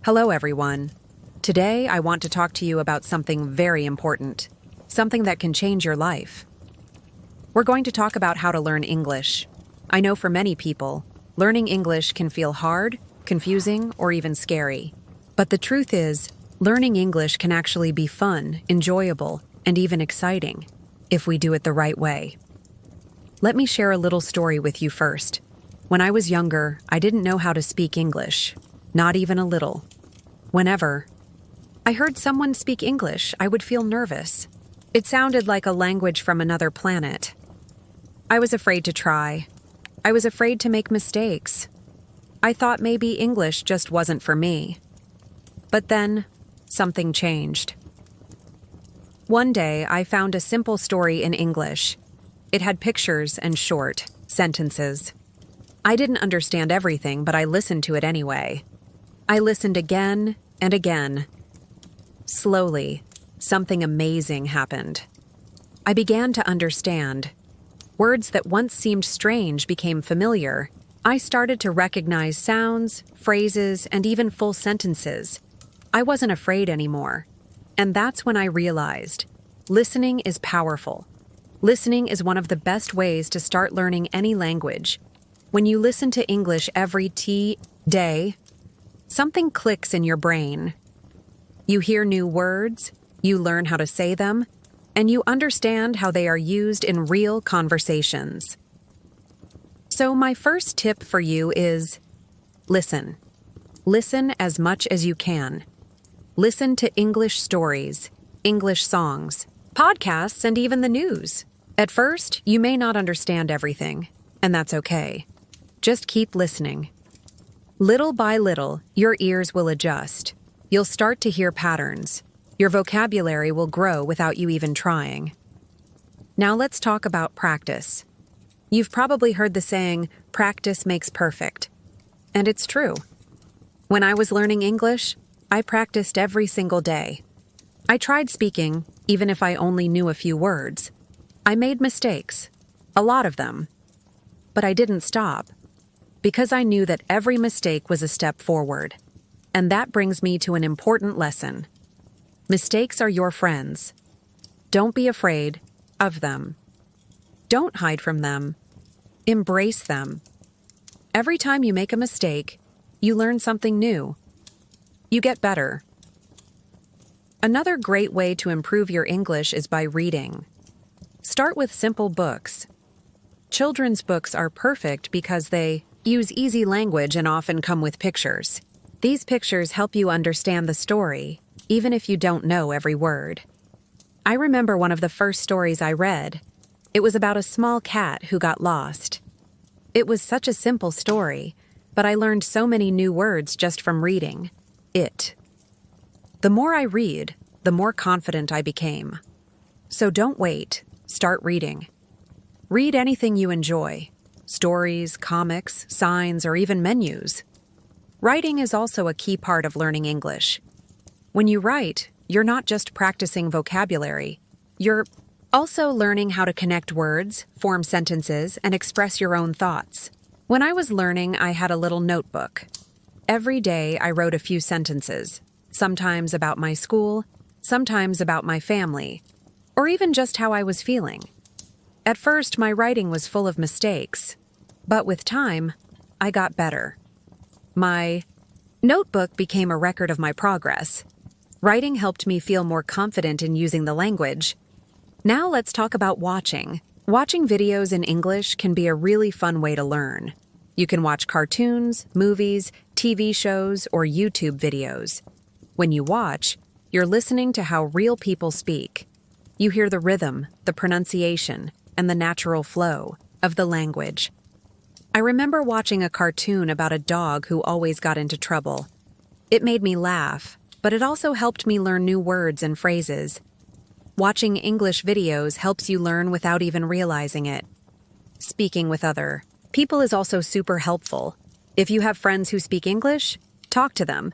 Hello, everyone. Today, I want to talk to you about something very important, something that can change your life. We're going to talk about how to learn English. I know for many people, learning English can feel hard, confusing, or even scary. But the truth is, learning English can actually be fun, enjoyable, and even exciting, if we do it the right way. Let me share a little story with you first. When I was younger, I didn't know how to speak English, not even a little. Whenever I heard someone speak English, I would feel nervous. It sounded like a language from another planet. I was afraid to try. I was afraid to make mistakes. I thought maybe English just wasn't for me. But then, something changed. One day, I found a simple story in English. It had pictures and short sentences. I didn't understand everything, but I listened to it anyway. I listened again and again. Slowly, something amazing happened. I began to understand. Words that once seemed strange became familiar. I started to recognize sounds, phrases, and even full sentences. I wasn't afraid anymore. And that's when I realized, listening is powerful. Listening is one of the best ways to start learning any language. When you listen to English every day, something clicks in your brain. You hear new words, you learn how to say them, and you understand how they are used in real conversations. So my first tip for you is listen. Listen as much as you can. Listen to English stories, English songs, podcasts, and even the news. At first, you may not understand everything, and that's okay. Just keep listening. Little by little, your ears will adjust. You'll start to hear patterns. Your vocabulary will grow without you even trying. Now let's talk about practice. You've probably heard the saying, practice makes perfect. And it's true. When I was learning English, I practiced every single day. I tried speaking, even if I only knew a few words. I made mistakes, a lot of them. But I didn't stop. Because I knew that every mistake was a step forward. And that brings me to an important lesson. Mistakes are your friends. Don't be afraid of them. Don't hide from them. Embrace them. Every time you make a mistake, you learn something new. You get better. Another great way to improve your English is by reading. Start with simple books. Children's books are perfect because they use easy language and often come with pictures. These pictures help you understand the story, even if you don't know every word. I remember one of the first stories I read. It was about a small cat who got lost. It was such a simple story, but I learned so many new words just from reading it. The more I read, the more confident I became. So don't wait. Start reading. Read anything you enjoy. Stories, comics, signs, or even menus. Writing is also a key part of learning English. When you write, you're not just practicing vocabulary. You're also learning how to connect words, form sentences, and express your own thoughts. When I was learning, I had a little notebook. Every day, I wrote a few sentences, sometimes about my school, sometimes about my family, or even just how I was feeling. At first, my writing was full of mistakes. But with time, I got better. My notebook became a record of my progress. Writing helped me feel more confident in using the language. Now let's talk about watching. Watching videos in English can be a really fun way to learn. You can watch cartoons, movies, TV shows, or YouTube videos. When you watch, you're listening to how real people speak. You hear the rhythm, the pronunciation, and the natural flow of the language. I remember watching a cartoon about a dog who always got into trouble. It made me laugh, but it also helped me learn new words and phrases. Watching English videos helps you learn without even realizing it. Speaking with other people is also super helpful. If you have friends who speak English, talk to them.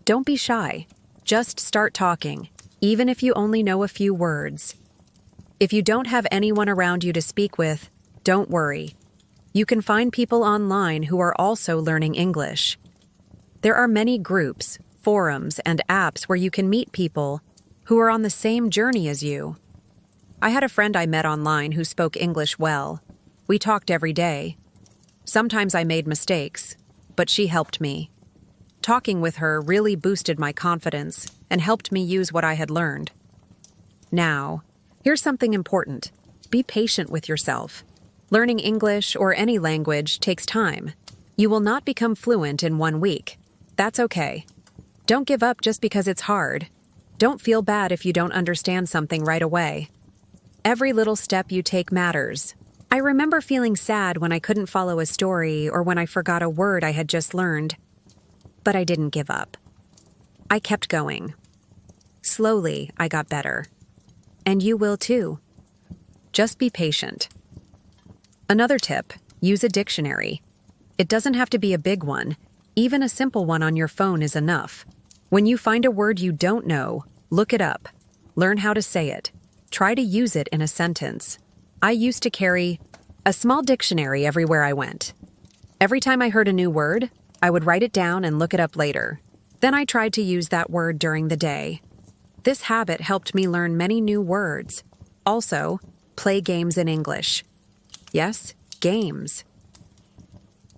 Don't be shy. Just start talking, even if you only know a few words. If you don't have anyone around you to speak with, don't worry. You can find people online who are also learning English. There are many groups, forums, and apps where you can meet people who are on the same journey as you. I had a friend I met online who spoke English well. We talked every day. Sometimes I made mistakes, but she helped me. Talking with her really boosted my confidence and helped me use what I had learned. Now, here's something important. Be patient with yourself. Learning English or any language takes time. You will not become fluent in 1 week. That's okay. Don't give up just because it's hard. Don't feel bad if you don't understand something right away. Every little step you take matters. I remember feeling sad when I couldn't follow a story or when I forgot a word I had just learned. But I didn't give up. I kept going. Slowly, I got better. And you will too. Just be patient. Another tip, use a dictionary. It doesn't have to be a big one. Even a simple one on your phone is enough. When you find a word you don't know, look it up. Learn how to say it. Try to use it in a sentence. I used to carry a small dictionary everywhere I went. Every time I heard a new word, I would write it down and look it up later. Then I tried to use that word during the day. This habit helped me learn many new words. Also, play games in English. Yes, games.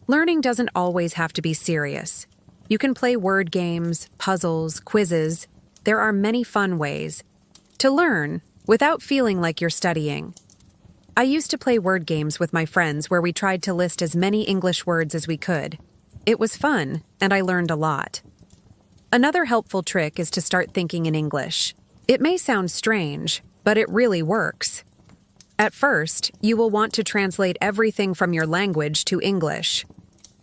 Learning doesn't always have to be serious. You can play word games, puzzles, quizzes. There are many fun ways to learn without feeling like you're studying. I used to play word games with my friends where we tried to list as many English words as we could. It was fun, and I learned a lot. Another helpful trick is to start thinking in English. It may sound strange, but it really works. At first, you will want to translate everything from your language to English.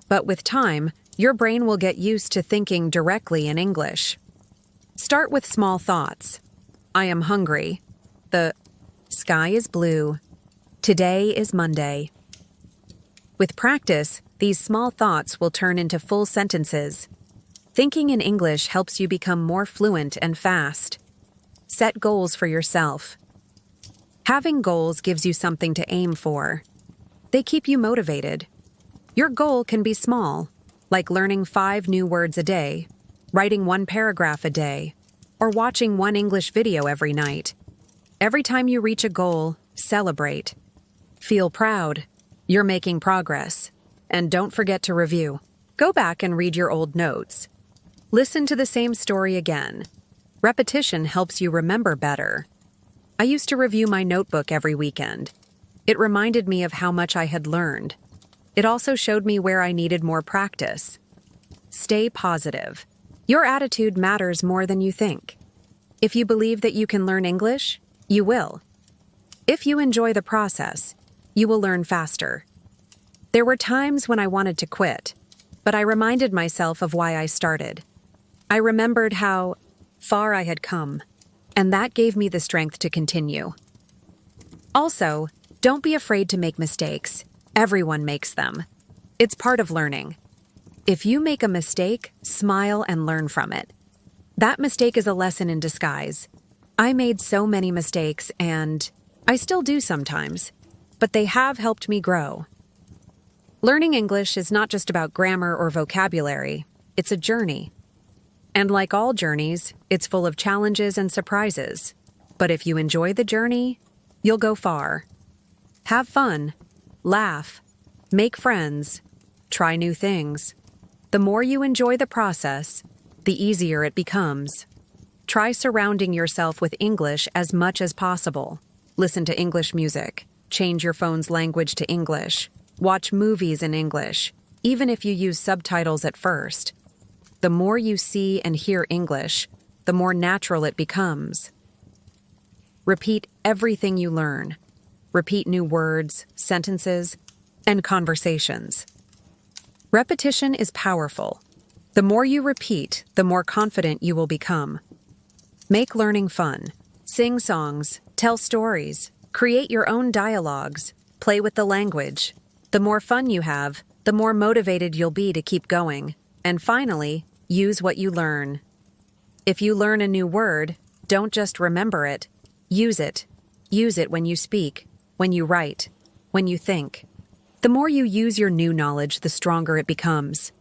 But with time, your brain will get used to thinking directly in English. Start with small thoughts. I am hungry. The sky is blue. Today is Monday. With practice, these small thoughts will turn into full sentences. Thinking in English helps you become more fluent and fast. Set goals for yourself. Having goals gives you something to aim for. They keep you motivated. Your goal can be small, like learning 5 new words a day, writing 1 paragraph a day, or watching 1 English video every night. Every time you reach a goal, celebrate. Feel proud. You're making progress. And don't forget to review. Go back and read your old notes. Listen to the same story again. Repetition helps you remember better. I used to review my notebook every weekend. It reminded me of how much I had learned. It also showed me where I needed more practice. Stay positive. Your attitude matters more than you think. If you believe that you can learn English, you will. If you enjoy the process, you will learn faster. There were times when I wanted to quit, but I reminded myself of why I started. I remembered how far I had come, and that gave me the strength to continue. Also, don't be afraid to make mistakes. Everyone makes them. It's part of learning. If you make a mistake, smile and learn from it. That mistake is a lesson in disguise. I made so many mistakes, and I still do sometimes, but they have helped me grow. Learning English is not just about grammar or vocabulary. It's a journey. And like all journeys, it's full of challenges and surprises. But if you enjoy the journey, you'll go far. Have fun, laugh, make friends, try new things. The more you enjoy the process, the easier it becomes. Try surrounding yourself with English as much as possible. Listen to English music. Change your phone's language to English. Watch movies in English, even if you use subtitles at first. The more you see and hear English, the more natural it becomes. Repeat everything you learn. Repeat new words, sentences, and conversations. Repetition is powerful. The more you repeat, the more confident you will become. Make learning fun. Sing songs, tell stories, create your own dialogues, play with the language. The more fun you have, the more motivated you'll be to keep going. And finally, use what you learn. If you learn a new word, don't just remember it. Use it. Use it when you speak, when you write, when you think. The more you use your new knowledge, the stronger it becomes.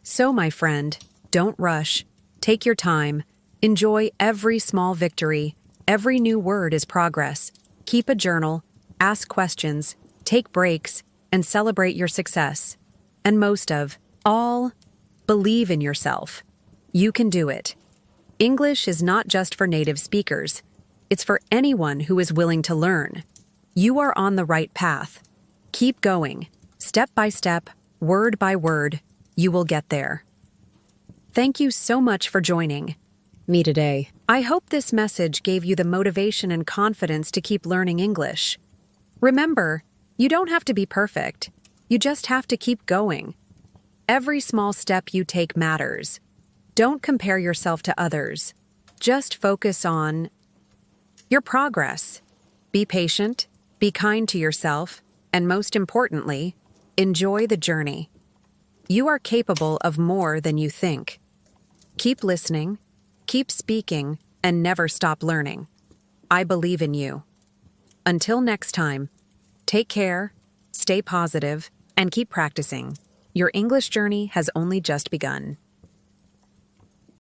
So, my friend, don't rush. Take your time. Enjoy every small victory. Every new word is progress. Keep a journal, ask questions, take breaks, and celebrate your success. And most of all, believe in yourself. You can do it. English is not just for native speakers. It's for anyone who is willing to learn. You are on the right path. Keep going. Step by step, word by word, you will get there. Thank you so much for joining me today. I hope this message gave you the motivation and confidence to keep learning English. Remember, you don't have to be perfect. You just have to keep going. Every small step you take matters. Don't compare yourself to others. Just focus on your progress. Be patient, be kind to yourself, and most importantly, enjoy the journey. You are capable of more than you think. Keep listening, keep speaking, and never stop learning. I believe in you. Until next time, take care, stay positive, and keep practicing. Your English journey has only just begun.